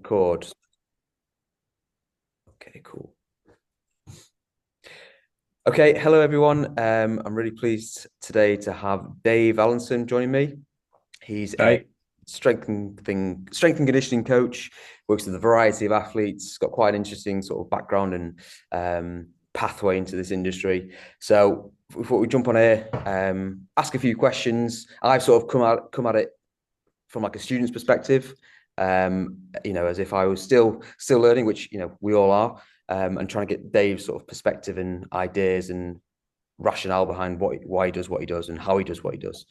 Record. Okay, cool. Okay, hello everyone. I'm really pleased today to have Dave Allanson joining me. He's a Right. strength and conditioning coach, works with a variety of athletes, got quite an interesting sort of background and pathway into this industry. So before we jump on here, ask a few questions. I've sort of come at it from like a student's perspective, as if I was still learning, which we all are, and trying to get Dave's sort of perspective and ideas and rationale behind why he does what he does and how he does what he does.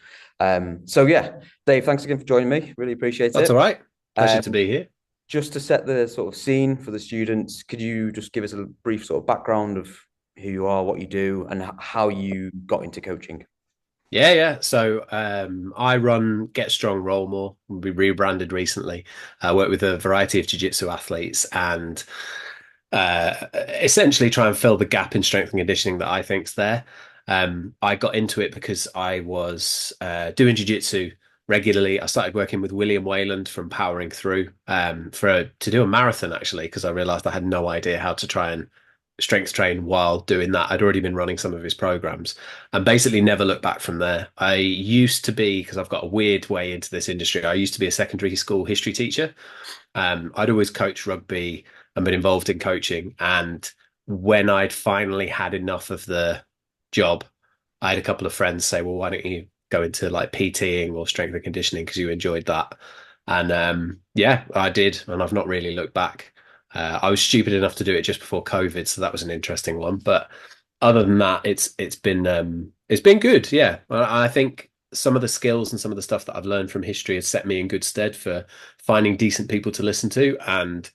So yeah, Dave, thanks again for joining me. Really appreciate That's it. all right. Pleasure Um, to be here. just to set the sort of scene for the students, could you just give us a brief sort of background of who you are, what you do, and how you got into coaching? Yeah. So I run Get Strong Roll More. We rebranded recently. I work with a variety of jiu-jitsu athletes and essentially try and fill the gap in strength and conditioning that I think's there. I got into it because I was doing jiu-jitsu regularly. I started working with William Wayland from Powering Through to do a marathon actually, because I realized I had no idea how to try and strength train while doing that. I'd already been running some of his programs and basically never looked back from there. I used to be, because I've got a weird way into this industry, I used to be a secondary school history teacher. I'd always coached rugby and been involved in coaching. And when I'd finally had enough of the job, I had a couple of friends say, well, why don't you go into like PTing or strength and conditioning because you enjoyed that? And yeah, I did. And I've not really looked back. I was stupid enough to do it just before COVID, so that was an interesting one. But other than that, it's been good. Yeah, I think some of the skills and some of the stuff that I've learned from history has set me in good stead for finding decent people to listen to and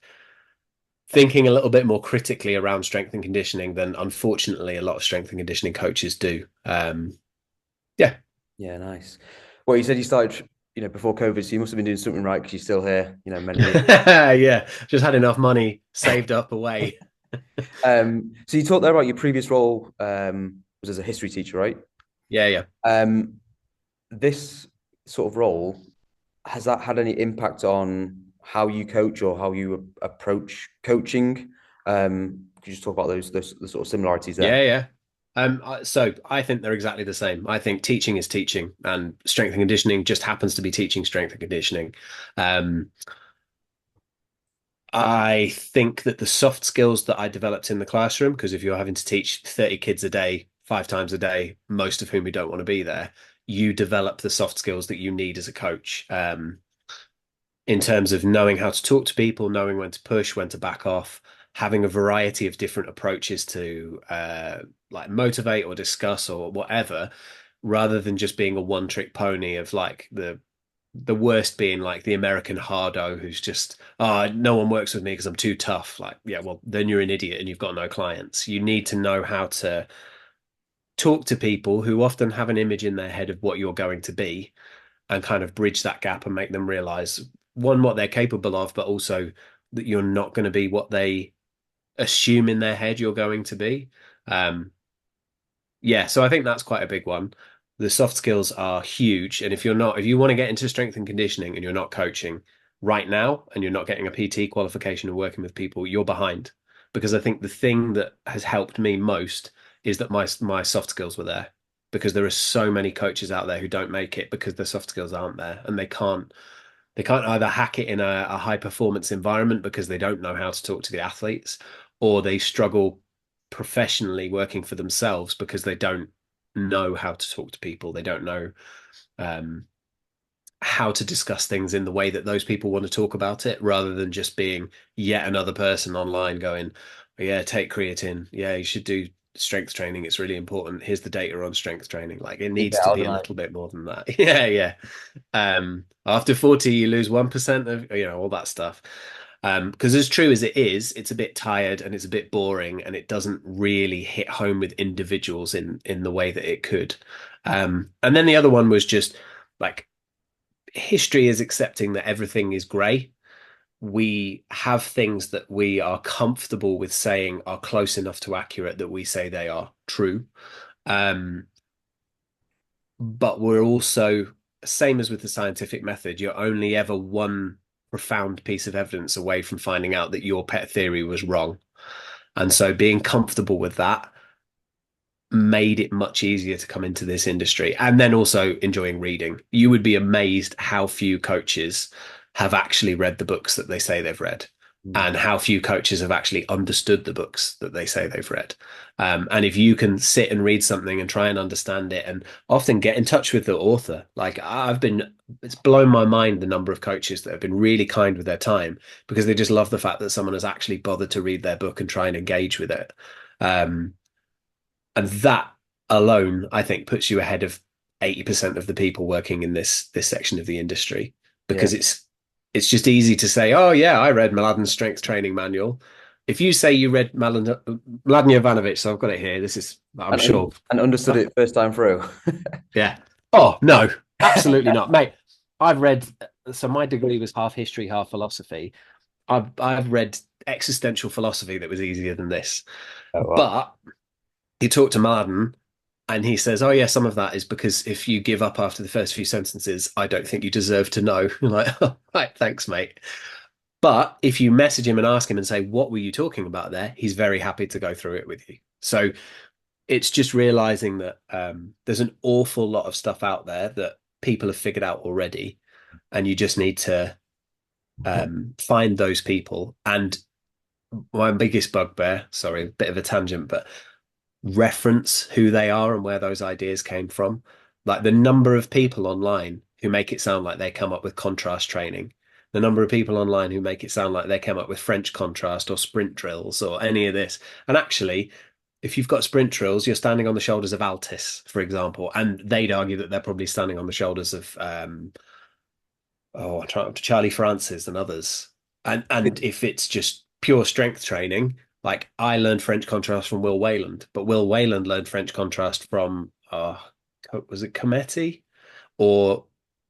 thinking a little bit more critically around strength and conditioning than unfortunately a lot of strength and conditioning coaches do. Yeah. Yeah, nice. Well, you said you started, before COVID, so you must have been doing something right because you're still here, many years. Yeah, just had enough money saved up away. So you talked there about your previous role was as a history teacher, right? Yeah. Um, this sort of role, has that had any impact on how you coach or how you approach coaching? Could you just talk about those the sort of similarities there? Yeah. So I think they're exactly the same. I think teaching is teaching, and strength and conditioning just happens to be teaching strength and conditioning. Um, I think that the soft skills that I developed in the classroom, because if you're having to teach 30 kids a day, 5 times a day, most of whom who don't want to be there, you develop the soft skills that you need as a coach. In terms of knowing how to talk to people, knowing when to push, when to back off, having a variety of different approaches to like motivate or discuss or whatever, rather than just being a one-trick pony of like the worst being like the American hardo who's just, oh, no one works with me because I'm too tough. Like, yeah, well, then you're an idiot and you've got no clients. You need to know how to talk to people who often have an image in their head of what you're going to be and kind of bridge that gap and make them realize one, what they're capable of, but also that you're not going to be what they assume in their head you're going to be. Um, yeah, so I think that's quite a big one. The soft skills are huge. And if you want to get into strength and conditioning and you're not coaching right now and you're not getting a PT qualification and working with people, you're behind. Because I think the thing that has helped me most is that my soft skills were there. Because there are so many coaches out there who don't make it because their soft skills aren't there and they can't either hack it in a high performance environment because they don't know how to talk to the athletes, or they struggle professionally working for themselves because they don't know how to talk to people. They don't know um, how to discuss things in the way that those people want to talk about it, rather than just being yet another person online going, yeah, take creatine. Yeah, you should do strength training. It's really important. Here's the data on strength training. Like it Keep it needs to out be of a line. little bit more than that. Yeah. After 40, you lose 1% of, all that stuff. Because as true as it is, it's a bit tired and it's a bit boring and it doesn't really hit home with individuals in the way that it could. And then the other one was just like history is accepting that everything is grey. We have things that we are comfortable with saying are close enough to accurate that we say they are true. Um, but we're also, same as with the scientific method, you're only ever one. profound piece of evidence away from finding out that your pet theory was wrong. And so being comfortable with that made it much easier to come into this industry. And then also enjoying reading. You would be amazed how few coaches have actually read the books that they say they've read, Mm. and how few coaches have actually understood the books that they say they've read. And if you can sit and read something and try and understand it, and often get in touch with the author, like it's blown my mind the number of coaches that have been really kind with their time because they just love the fact that someone has actually bothered to read their book and try and engage with it. Um, and that alone, I think, puts you ahead of 80% of the people working in this section of the industry, Yeah. because it's just easy to say, oh yeah, I read Mladen's strength training manual. If you say you read Mladen Jovanovic, so I've got it here. This is, I'm sure. And understood it first time through. Yeah. Oh no, absolutely not, mate. I've read, so my degree was half history, half philosophy. I've read existential philosophy that was easier than this. Oh, wow. But he talked to Marden, and he says, "Oh yeah, some of that is because if you give up after the first few sentences, I don't think you deserve to know." You're like, oh, right, thanks, mate. But if you message him and ask him and say, "What were you talking about there?" He's very happy to go through it with you. So it's just realizing that there's an awful lot of stuff out there that people have figured out already, and you just need to find those people. And my biggest bugbear, sorry, a bit of a tangent, but reference who they are and where those ideas came from. Like the number of people online who make it sound like they come up with contrast training, the number of people online who make it sound like they came up with French contrast or sprint drills or any of this. And actually, if you've got sprint drills, you're standing on the shoulders of Altis, for example, and they'd argue that they're probably standing on the shoulders of Charlie Francis and others. And if it's just pure strength training, like I learned French contrast from Will Wayland, but Will Wayland learned French contrast from was it Cometti, or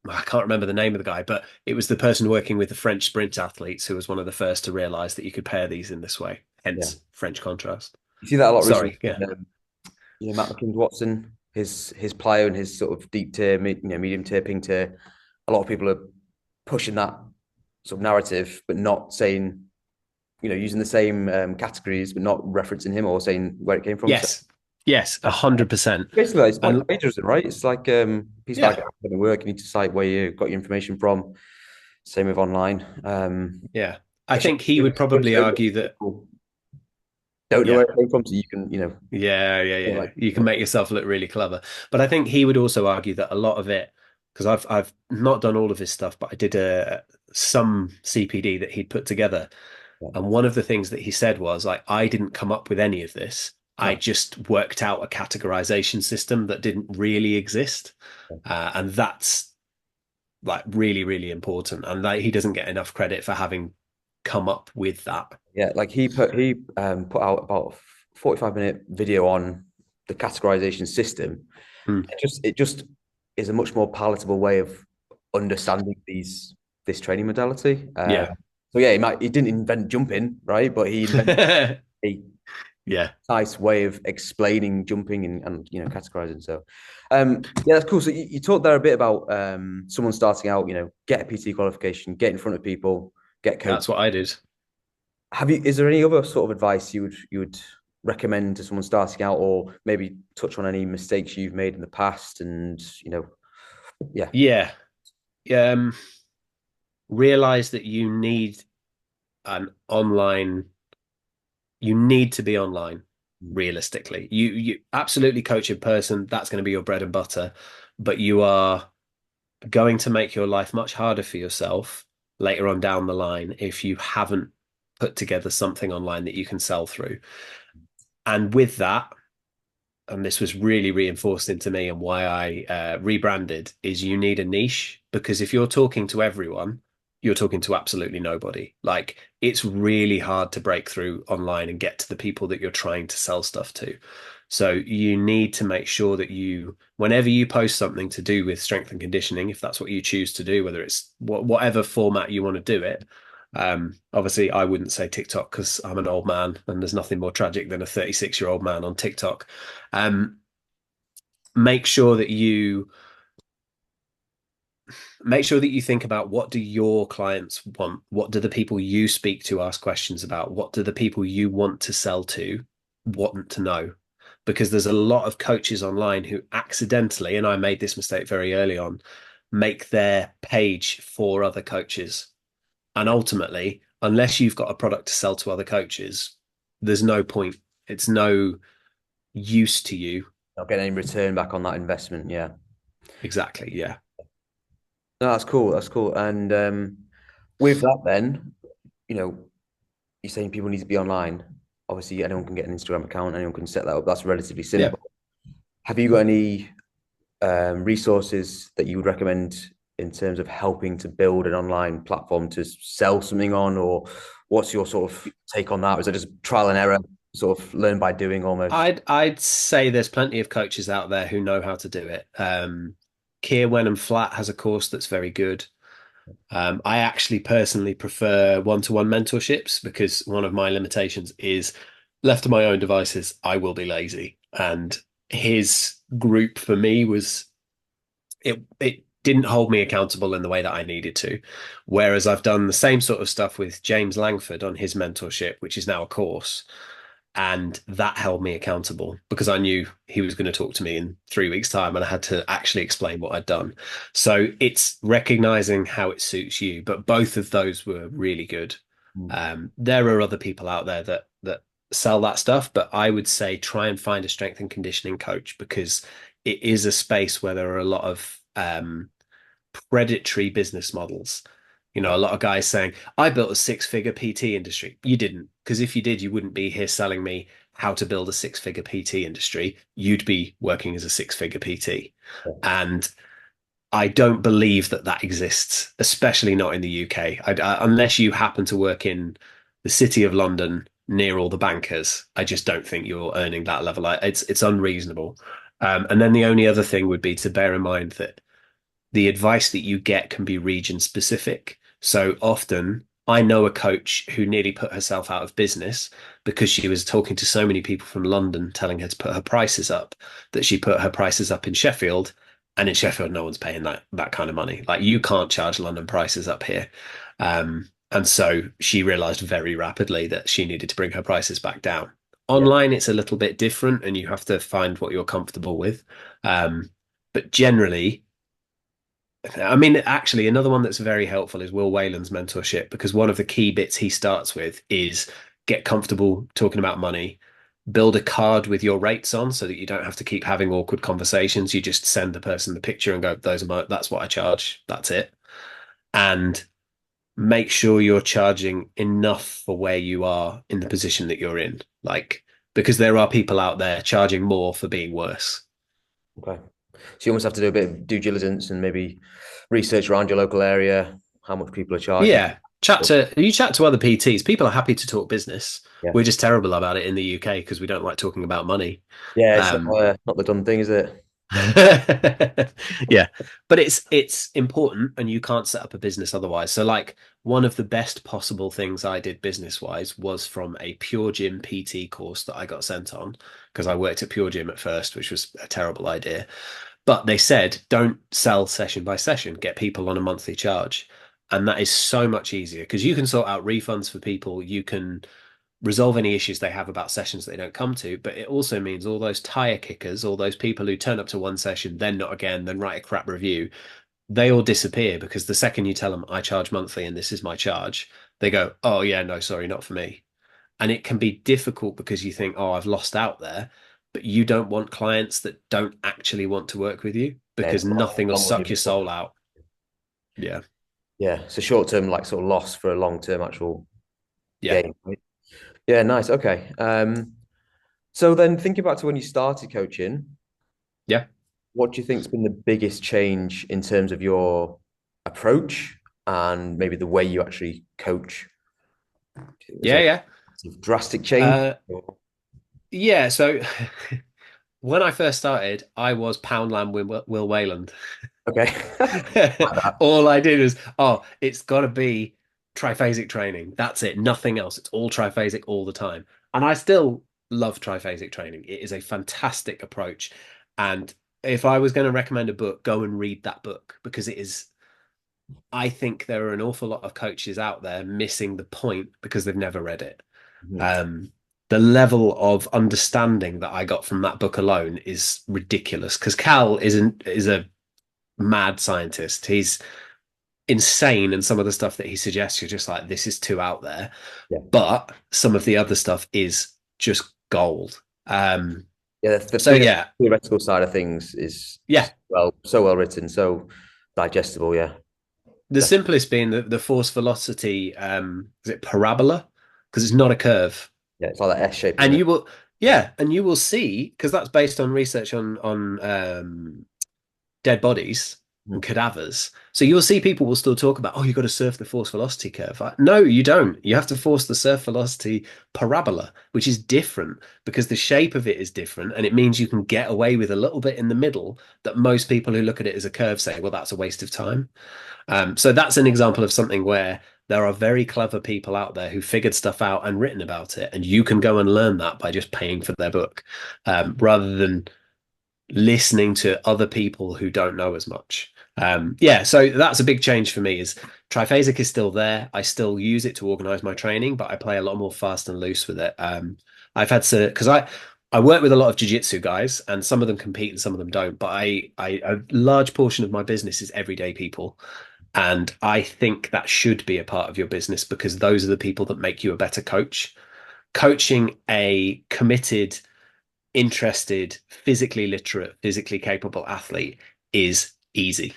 I can't remember the name of the guy, but it was the person working with the French sprint athletes who was one of the first to realize that you could pair these in this way, Yeah. hence French contrast. You see that a lot recently. Sorry, yeah. Matt McKinn's Watson, his plyo and his sort of deep tier, medium tier, ping tier. A lot of people are pushing that sort of narrative, but not saying, using the same categories, but not referencing him or saying where it came from. So Yes, yes, 100%. basically, like, it's And plagiarism, right? It's like piece of yeah, academic work. You need to cite where you got your information from. Same with online. yeah. I It's just, think he would probably argue that, people don't know yeah. where it came from, so you can, Yeah, yeah, yeah. like, You can make yourself look really clever. But I think he would also argue that a lot of it, because I've not done all of his stuff, but I did some CPD that he'd put together. yeah, And one of the things that he said was like, I didn't come up with any of this. I no, just worked out a categorization system that didn't really exist. And that's like really, really important. And that he doesn't get enough credit for having come up with that. yeah. Like he put out about a 45-minute video on the categorization system. Mm. It just is a much more palatable way of understanding this training modality. Yeah. So yeah, he didn't invent jumping, right? But he invented a Yeah. nice way of explaining jumping and categorizing. So yeah, that's cool. So you talked there a bit about someone starting out, get a PT qualification, get in front of people, get coached. That's what I did. Is there any other sort of advice you would recommend to someone starting out, or maybe touch on any mistakes you've made in the past? And yeah, Yeah. Um, realize that an online, you need to be online realistically. You absolutely coach in person, that's going to be your bread and butter, but you are going to make your life much harder for yourself later on down the line if you haven't put together something online that you can sell through. And with that, and this was really reinforced into me and why I rebranded, is you need a niche, because if you're talking to everyone, you're talking to absolutely nobody. Like it's really hard to break through online and get to the people that you're trying to sell stuff to. So you need to make sure that whenever you post something to do with strength and conditioning, if that's what you choose to do, whether it's whatever format you want to do it, obviously, I wouldn't say TikTok because I'm an old man and there's nothing more tragic than a 36-year-old man on TikTok. Um, make sure that you make sure that you think about, what do your clients want? What do the people you speak to ask questions about? What do the people you want to sell to want to know? Because there's a lot of coaches online who accidentally, and I made this mistake very early on, make their page for other coaches. And ultimately, unless you've got a product to sell to other coaches, there's no point. It's no use to you. Not getting any return back on that investment. Yeah. Exactly. Yeah. No, that's cool. That's cool. And with that, then, you know, you're saying people need to be online. Obviously, anyone can get an Instagram account, anyone can set that up. That's relatively Yeah. simple. Have you got any resources that you would recommend in terms of helping to build an online platform to sell something on, or what's your sort of take on that? Is it just trial and error, sort of learn by doing almost? I'd say there's plenty of coaches out there who know how to do it. Keir Wenham Flat has a course that's very good. I actually personally prefer one-to-one mentorships because one of my limitations is, left to my own devices, I will be lazy. And his group for me was, it didn't hold me accountable in the way that I needed to. Whereas I've done the same sort of stuff with James Langford on his mentorship, which is now a course. And that held me accountable because I knew he was going to talk to me in 3 weeks' time and I had to actually explain what I'd done. So it's recognizing how it suits you. But both of those were really good. Mm. There are other people out there that sell that stuff, but I would say try and find a strength and conditioning coach because it is a space where there are a lot of predatory business models. You know, a lot of guys saying, I built a six-figure PT industry. You didn't, because if you did, you wouldn't be here selling me how to build a six-figure PT industry. You'd be working as a six-figure PT. And I don't believe that that exists, especially not in the UK. Unless you happen to work in the city of London near all the bankers, I just don't think you're earning that level. It's unreasonable. And then the only other thing would be to bear in mind that the advice that you get can be region specific. So often, I know a coach who nearly put herself out of business because she was talking to so many people from London telling her to put her prices up, that she put her prices up in Sheffield. And in Sheffield, no one's paying that kind of money. Like, you can't charge London prices up here. And so she realized very rapidly that she needed to bring her prices back down. Yeah. Online, it's a little bit different and you have to find what you're comfortable with. But generally, I mean, actually, another one that's very helpful is Will Whalen's mentorship, because one of the key bits he starts with is get comfortable talking about money, build a card with your rates on so that you don't have to keep having awkward conversations. You just send the person the picture and go, that's what I charge. That's it. And make sure you're charging enough for where you are in the position that you're in. Like, because there are people out there charging more for being worse. Okay. So you almost have to do a bit of due diligence and maybe research around your local area, how much people are charging. Yeah. Chat to other PTs. People are happy to talk business. Yeah. We're just terrible about it in the UK because we don't like talking about money. Yeah, it's Um, not the done thing, is it? yeah, but it's important, and you can't set up a business otherwise. So, like, one of the best possible things I did business wise was from a Pure Gym PT course that I got sent on because I worked at Pure Gym at first, which was a terrible idea. But they said, don't sell session by session, get people on a monthly charge. And that is so much easier because you can sort out refunds for people. You can resolve any issues they have about sessions that they don't come to. But it also means all those tire kickers, all those people who turn up to one session, then not again, then write a crap review, they all disappear because the second you tell them, I charge monthly and this is my charge, they go, oh, yeah, no, sorry, not for me. And it can be difficult because you think, oh, I've lost out there. But you don't want clients that don't actually want to work with you Yeah, because it's nothing will gone with suck you your before. soul out. Yeah. Yeah, it's a short term like sort of loss for a long term actual Yeah. gain. Right? Yeah, nice. Okay. So then thinking back to when you started coaching, Yeah. what do you think's been the biggest change in terms of your approach and maybe the way you actually coach? Is Yeah. there Yeah. a drastic change? Uh, yeah. So when I first started, I was Poundland Will Wayland. Okay. Like that. All I did was, oh, it's got to be triphasic training. That's it. Nothing else. It's all triphasic all the time. And I still love triphasic training. It is a fantastic approach. And if I was going to recommend a book, go and read that book because it is. I think there are an awful lot of coaches out there missing the point because they've never read it. Mhm. Um, the level of understanding that I got from that book alone is ridiculous because Cal is a mad scientist. He's insane, and some of the stuff that he suggests, you're just like, this is too out there. Yeah, But some of the other stuff is just gold. yeah. So yeah, Theoretical side of things is yeah. so well written, so digestible. Yeah, The definitely. simplest being the force velocity, is it parabola? Because it's not a curve. Yeah, it's like that S shape, isn't And it? you will, yeah, and you will see, because that's based on research on dead bodies and Mhm. cadavers. So you'll see people will still talk about, oh, you've got to surf the force velocity curve. Like, no, you don't. You have to force the surf velocity parabola, which is different because the shape of it is different. And it means you can get away with a little bit in the middle that most people who look at it as a curve say, well, that's a waste of time. So that's an example of something where there are very clever people out there who figured stuff out and written about it. And you can go and learn that by just paying for their book, rather than listening to other people who don't know as much. Yeah, so that's a big change for me. Is Triphasic is still there. I still use it to organize my training, but I play a lot more fast and loose with it. I've had to because I work with a lot of jiu-jitsu guys, and some of them compete and some of them don't. But I a large portion of my business is everyday people, and I think that should be a part of your business because those are the people that make you a better coach. Coaching a committed, interested, physically literate, physically capable athlete is easy.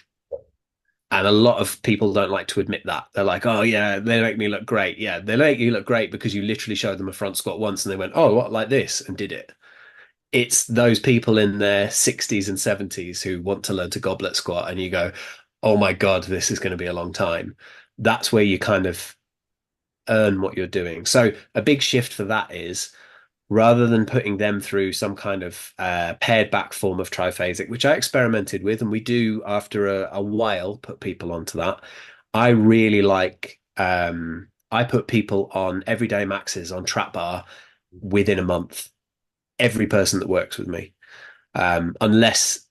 And a lot of people don't like to admit that. They're like, oh, yeah, they make me look great. Yeah, they make you look great because you literally showed them a front squat once and they went, oh, what, like this? And did it. It's those people in their 60s and 70s who want to learn to goblet squat. And you go, oh my God, this is going to be a long time. That's where you kind of earn what you're doing. So a big shift for that is rather than putting them through some kind of pared back form of triphasic, which I experimented with, and we do after a while put people onto that. I really like, I put people on everyday maxes on trap bar within a month, every person that works with me. Unless,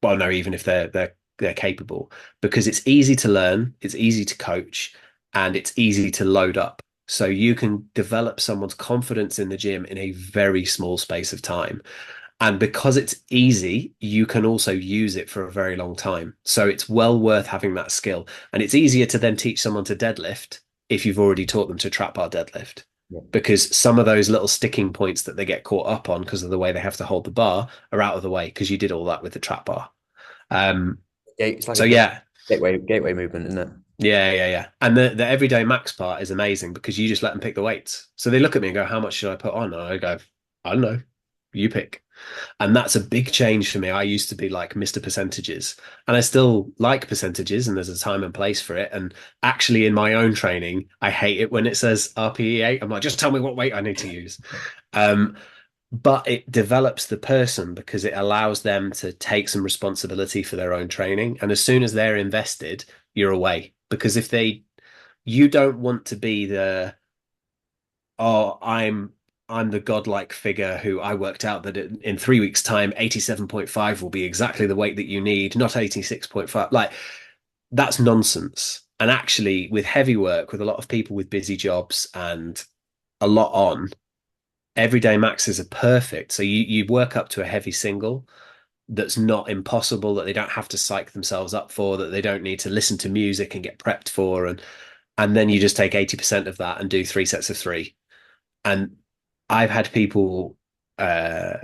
well, no, even if they're capable, because it's easy to learn, it's easy to coach, and it's easy to load up. So you can develop someone's confidence in the gym in a very small space of time. And because it's easy, you can also use it for a very long time. So it's well worth having that skill. And it's easier to then teach someone to deadlift if you've already taught them to trap bar deadlift. Yeah. Because some of those little sticking points that they get caught up on because of the way they have to hold the bar are out of the way because you did all that with the trap bar. Um, It's like a so yeah, gateway movement, isn't it? yeah. And the everyday max part is amazing because you just let them pick the weights. So they look at me and go, how much should I put on? And I go, I don't know. You pick. And that's a big change for me. I used to be like Mr. Percentages, and I still like percentages, and there's a time and place for it. And actually, in my own training, I hate it when it says RPE8. I'm like, just tell me what weight I need to use. Um, but it develops the person because it allows them to take some responsibility for their own training. And as soon as they're invested, you're away. Because if you don't want to be oh, I'm the godlike figure who I worked out that in 3 weeks' time, 87.5 will be exactly the weight that you need, not 86.5. Like, that's nonsense. And actually, with heavy work, with a lot of people with busy jobs and a lot on, everyday maxes are perfect. So you work up to a heavy single that's not impossible, that they don't have to psych themselves up for, that they don't need to listen to music and get prepped for, and then you just take 80% of that and do 3 sets of 3. And I've had people uh,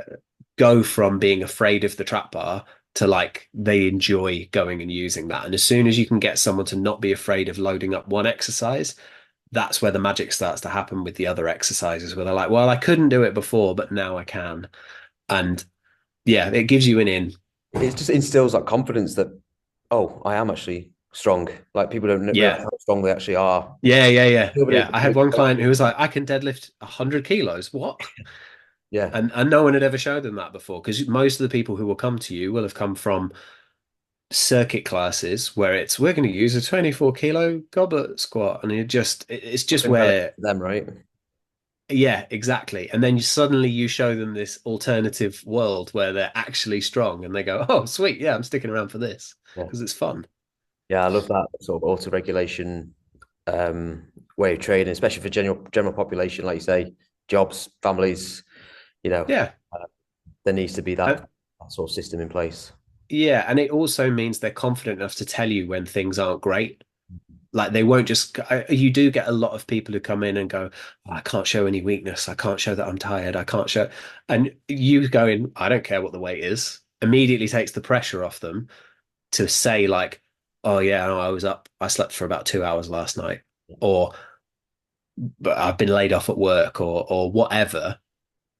go from being afraid of the trap bar to like they enjoy going and using that. And as soon as you can get someone to not be afraid of loading up one exercise, that's where the magic starts to happen with the other exercises where they're like, well, I couldn't do it before, but now I can. And yeah, it gives you an in. It just instills that confidence that, oh, I am actually strong. Like people don't realize Yeah. how strong they actually are. Nobody, Yeah. I had one client who was like, I can deadlift 100 kilos. What? yeah, And no one had ever showed them that before because most of the people who will come to you will have come from circuit classes where it's we're going to use a 24 kilo goblet squat, and it's just something better where, for them, right? yeah, exactly. And then you show them this alternative world where they're actually strong and they go, oh sweet, yeah, I'm sticking around for this Yeah. because it's fun. Yeah, I love that sort of auto-regulation way of training, especially for general population, like you say, jobs, families, you know, Yeah. uh, there needs to be And that sort of system in place. yeah, and it also means they're confident enough to tell you when things aren't great. Like they won't just, you do get a lot of people who come in and go, "Oh, I can't show any weakness. I can't show that I'm tired. I can't show." And you going, I don't care what the weight is, immediately takes the pressure off them to say, like, oh, yeah, no, I was up, I slept for about 2 hours last night, or but I've been laid off at work, or whatever,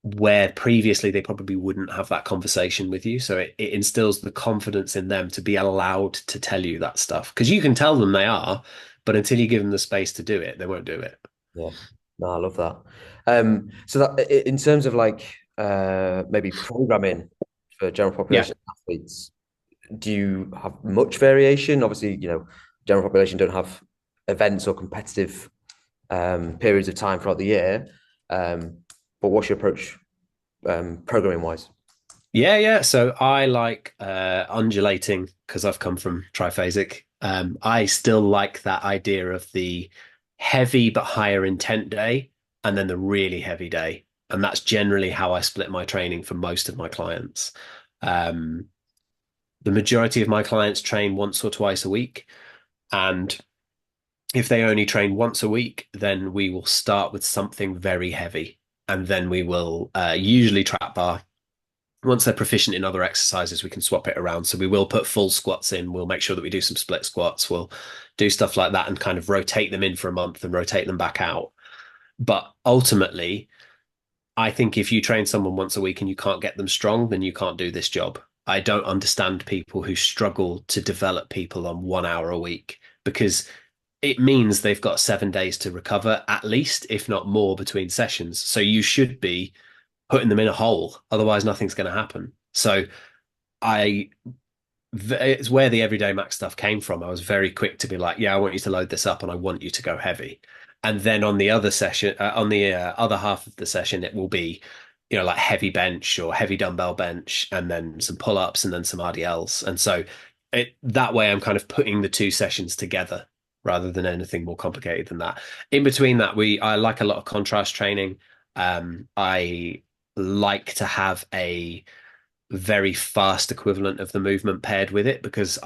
where previously they probably wouldn't have that conversation with you. So it instills the confidence in them to be allowed to tell you that stuff. Because you can tell them they are, but until you give them the space to do it, they won't do it. Yeah, no, I love that. So that in terms of like maybe programming for general Yeah. population athletes, do you have much variation? Obviously, general population don't have events or competitive periods of time throughout the year. But what's your approach programming wise? Yeah, yeah. So I like undulating because I've come from triphasic. I still like that idea of the heavy but higher intent day and then the really heavy day. And that's generally how I split my training for most of my clients. Um, the majority of my clients train once or twice a week. And if they only train once a week, then we will start with something very heavy. And then we will usually trap bar. Once they're proficient in other exercises, we can swap it around. So we will put full squats in. We'll make sure that we do some split squats. We'll do stuff like that and kind of rotate them in for a month and rotate them back out. But ultimately, I think if you train someone once a week and you can't get them strong, then you can't do this job. I don't understand people who struggle to develop people on 1 hour a week because it means they've got 7 days to recover at least, if not more, between sessions. So you should be putting them in a hole. Otherwise, nothing's going to happen. So I, it's where the everyday max stuff came from. I was very quick to be like, yeah, I want you to load this up and I want you to go heavy. And then on the other session, on the other half of the session, it will be, like heavy bench or heavy dumbbell bench, and then some pull ups and then some RDLs. And so that way, I'm kind of putting the two sessions together rather than anything more complicated than that. In between that, I like a lot of contrast training. I like to have a very fast equivalent of the movement paired with it because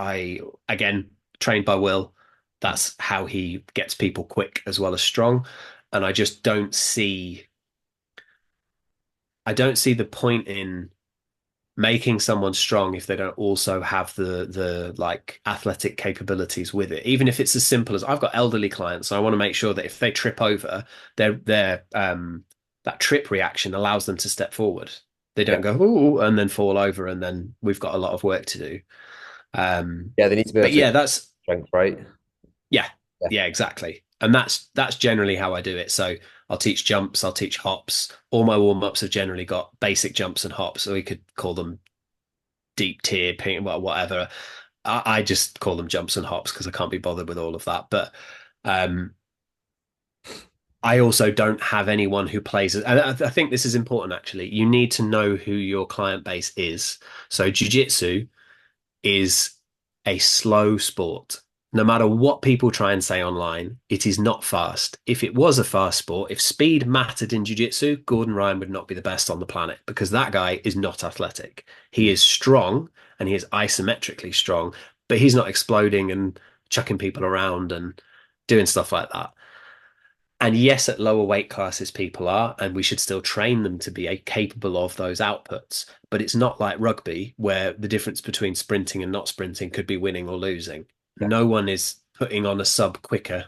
again, trained by Will, that's how he gets people quick as well as strong. And I just don't see the point in making someone strong if they don't also have the like athletic capabilities with it. Even if it's as simple as I've got elderly clients, so I want to make sure that if they trip over, their that trip reaction allows them to step forward. They Yeah, don't go ooh and then fall over, and then we've got a lot of work to do. Um, yeah, they need to be able but to yeah, that's strength, right? yeah, Yeah, yeah, exactly. And that's generally how I do it. So I'll teach jumps, I'll teach hops. All my warm-ups have generally got basic jumps and hops, so we could call them deep tier, well, whatever. I just call them jumps and hops because I can't be bothered with all of that. But um, I also don't have anyone who plays. And I think this is important actually. You need to know who your client base is. So jiu-jitsu is a slow sport. No matter what people try and say online, it is not fast. If it was a fast sport, if speed mattered in jiu-jitsu, Gordon Ryan would not be the best on the planet because that guy is not athletic. He mm, is strong and he is isometrically strong, but he's not exploding and chucking people around and doing stuff like that. And yes, at lower weight classes, people are, and we should still train them to be capable of those outputs. But it's not like rugby, where the difference between sprinting and not sprinting could be winning or losing. yeah, No one is putting on a sub quicker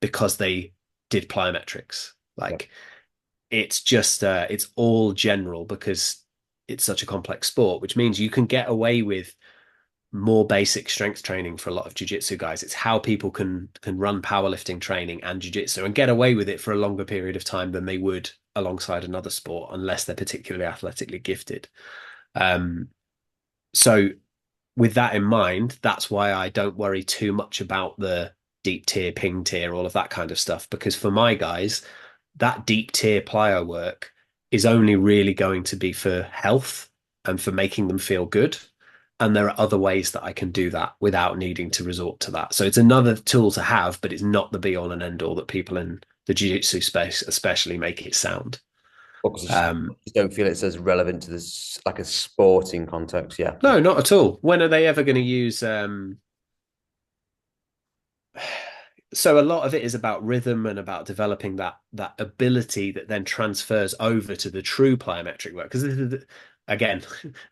because they did plyometrics. yeah, Like it's all general because it's such a complex sport, which means you can get away with more basic strength training for a lot of jiu-jitsu guys. It's how people can run powerlifting training and jiu-jitsu and get away with it for a longer period of time than they would alongside another sport unless they're particularly athletically gifted. Um, so with that in mind, that's why I don't worry too much about the deep tier, ping tier, all of that kind of stuff. Because for my guys, that deep tier plyo work is only really going to be for health and for making them feel good. And there are other ways that I can do that without needing to resort to that. So it's another tool to have, but it's not the be all and end all that people in the jiu-jitsu space especially make it sound. Because Um, you just don't feel it's as relevant to this like a sporting context. Yeah. no, not at all. When are they ever going to use so a lot of it is about rhythm and about developing that ability that then transfers over to the true plyometric work. Because again,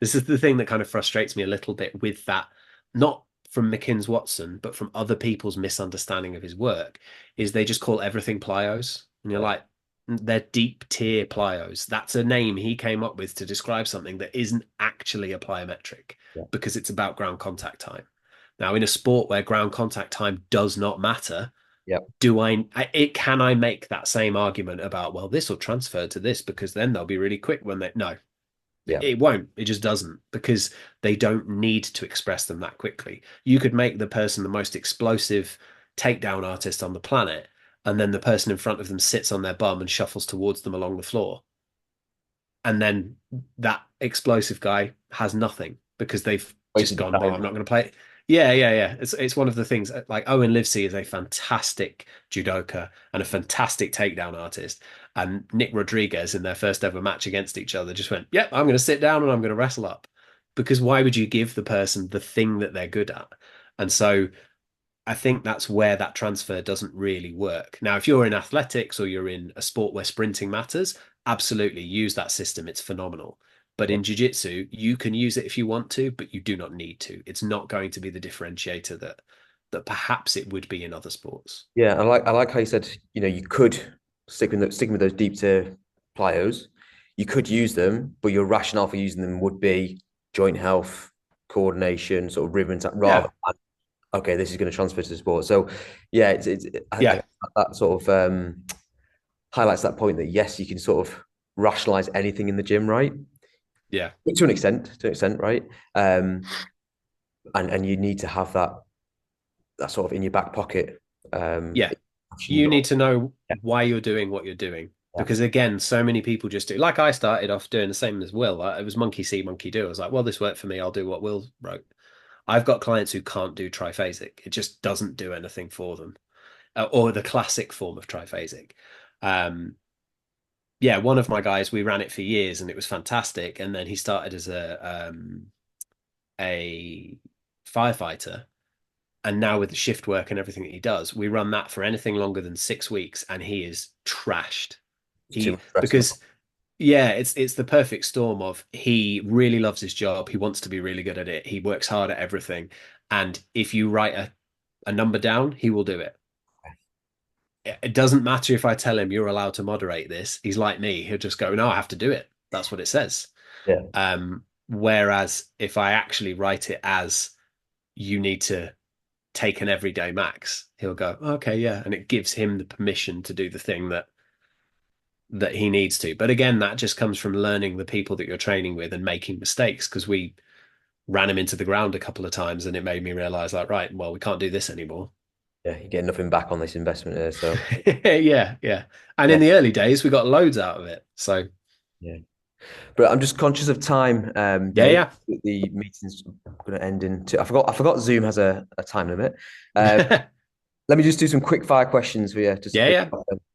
this is the thing that kind of frustrates me a little bit with that, not from McKinn's Watson, but from other people's misunderstanding of his work, is they just call everything plyos. And you're Yeah. like, they're deep tier plyos. That's a name he came up with to describe something that isn't actually a plyometric Yeah. because it's about ground contact time. Now, in a sport where ground contact time does not matter, Yeah. can I make that same argument about, well, this will transfer to this because then they'll be really quick when they, no, Yeah. it won't. It just doesn't because they don't need to express them that quickly. You could make the person the most explosive takedown artist on the planet, and then the person in front of them sits on their bum and shuffles towards them along the floor. And then that explosive guy has nothing because they've just Wasted gone, they're time. not going to play. Yeah, yeah, yeah. It's one of the things like Owen Livesey is a fantastic judoka and a fantastic takedown artist. And Nick Rodriguez in their first ever match against each other just went, yep, I'm going to sit down and I'm going to wrestle up. Because why would you give the person the thing that they're good at? And so I think that's where that transfer doesn't really work. Now, if you're in athletics or you're in a sport where sprinting matters, absolutely use that system. It's phenomenal. But Yeah. in jiu-jitsu, you can use it if you want to, but you do not need to. It's not going to be the differentiator that perhaps it would be in other sports. Yeah, I like how you said, you could sticking with those deep tier plyos. You could use them, but your rationale for using them would be joint health, coordination, sort of rhythm, rather Yeah. than okay, this is going to transfer to the sport. So yeah, I Yeah. that sort of highlights that point that yes, you can sort of rationalize anything in the gym, right? Yeah. To an extent, right? Um, and you need to have that sort of in your back pocket. Yeah. Option You you've got. need to know Yeah, why you're doing what you're doing. yeah, Because again, so many people just do. Like I started off doing the same as Will. It was monkey see, monkey do. I was like, well, this worked for me. I'll do what Will wrote. I've got clients who can't do triphasic. It just doesn't do anything for them, or the classic form of triphasic. Um, yeah, one of my guys, we ran it for years and it was fantastic. And then he started as a firefighter. And now with the shift work and everything that he does, we run that for anything longer than 6 weeks, and he is trashed. it's too He much stress on because yeah, it's the perfect storm of he really loves his job, he wants to be really good at it, he works hard at everything, and if you write a number down, he will do it. It doesn't matter if I tell him you're allowed to moderate this. He's like me, he'll just go, no, I have to do it. That's what it says. yeah, Whereas if I actually write it as you need to take an everyday max, he'll go, okay, yeah. And it gives him the permission to do the thing that he needs to. But again, that just comes from learning the people that you're training with and making mistakes because we ran him into the ground a couple of times and it made me realize like, right, well, we can't do this anymore. yeah, you get nothing back on this investment here. So Yeah, yeah. And yeah, in the early days, we got loads out of it. So yeah. But I'm just conscious of time, yeah, Dave. yeah. The meeting's going to end in two. I forgot Zoom has a time limit. Um, let me just do some quick fire questions for you. Just Yeah,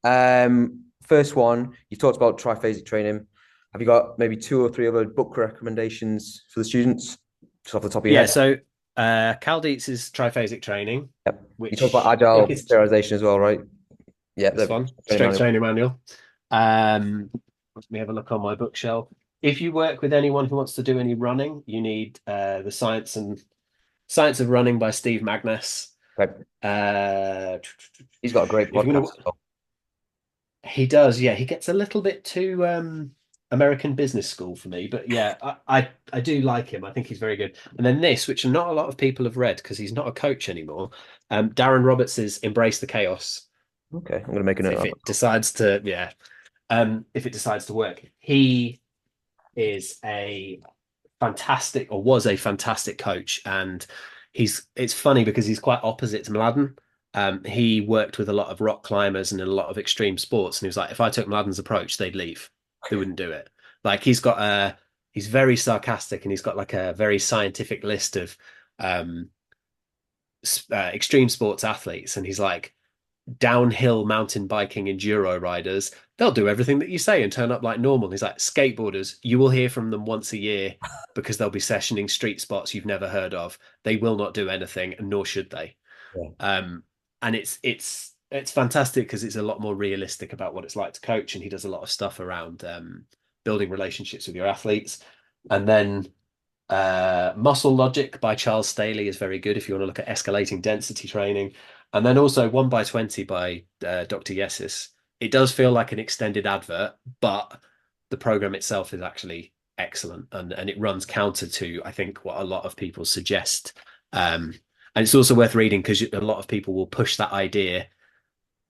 yeah. first one, you talked about triphasic training. Have you got maybe two or three other book recommendations for the students, just off the top of your Yeah, head? so Cal Dietz's triphasic training, Yep. You talked about which I think agile is periodization as well, right? Yeah, this the one, training strength manual. training manual. Um, Let me have a look on my bookshelf. If you work with anyone who wants to do any running, you need the Science of Running by Steve Magnus. Okay. Uh, He's got a great if you're podcast gonna, as well. he does, yeah. He gets a little bit too American business school for me, but yeah, I do like him. I think he's very good. And then this, which not a lot of people have read because he's not a coach anymore. Darren Roberts' Embrace the Chaos. Okay, I'm going to make a note If of it decides to, yeah, if it decides to work, he is a fantastic or was a fantastic coach, and it's funny because he's quite opposite to Mladen. He worked with a lot of rock climbers and in a lot of extreme sports, and he was like, if I took Mladen's approach, they'd leave. They wouldn't do it. Like he's got he's very sarcastic and he's got like a very scientific list of um, extreme sports athletes, and he's like downhill mountain biking enduro riders, they'll do everything that you say and turn up like normal. He's like, skateboarders, you will hear from them once a year because they'll be sessioning street spots you've never heard of. They will not do anything, and nor should they. Yeah. Um, and it's fantastic because it's a lot more realistic about what it's like to coach, and he does a lot of stuff around building relationships with your athletes. And then Muscle Logic by Charles Staley is very good if you want to look at escalating density training. And then also 1 by 20 by Dr. Yesis. It does feel like an extended advert, but the program itself is actually excellent, and it runs counter to, I think, what a lot of people suggest. And it's also worth reading because a lot of people will push that idea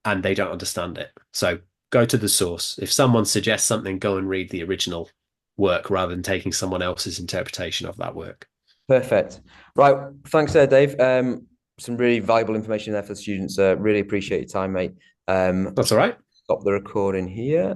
and they don't understand it. So go to the source. If someone suggests something, go and read the original work rather than taking someone else's interpretation of that work. Perfect. Right. Thanks there, Dave. Some really valuable information there for the students. Really appreciate your time, mate. That's all right. Stop the recording here.